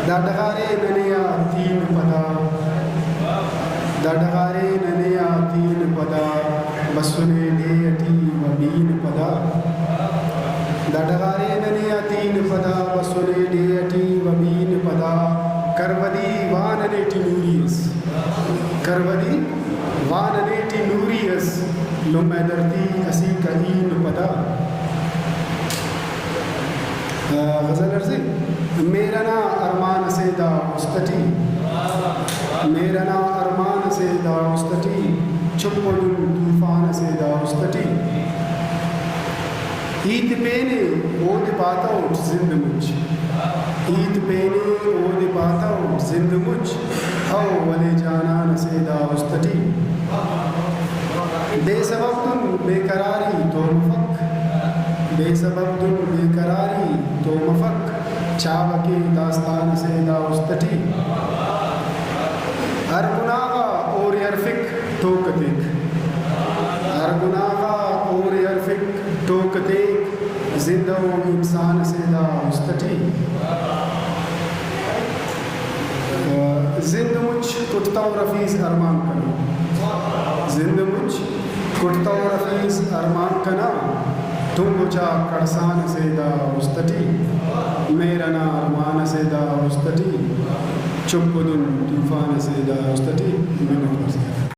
دادغارے ننیا تین پدا دادغارے ننیا تین پدا بسنے ڈیٹی و بین پدا دادغارے ننیا تین پدا بسنے ڈیٹی و بین پدا کرودی واننیٹی نوریس کرودی واننیٹی نوریس لمہ درتی اسی کہین پدا غزل عرضی میرا نا ارمان سے دا استٹی میرا نا ارمان سے دا استٹی چپڑن طوفان سے دا استٹی عید پینے اود پاتا اٹھ زند مجھ عید پینے اود پاتا اٹھ زند مجھ او ولی جانان سے دا استٹی بے سبب تم بے قراری تو مفک بے سبب تم بے قراری تو مفک چاوکی داستان سے دا استٹی ہر گناہ اور یرفک ٹوکتک ہر گناہ اور یرفک ٹوکتک زندہ و انسان سے دا استٹی زند مجھ کٹتا و رفیز ارمان کنا زند مجھ کٹتا و رفیز ارمان کنا تم بچا کڑسان سے دا استٹی میرا نا ارمان سے دا استٹی چپ دن طوفان سے دا استٹی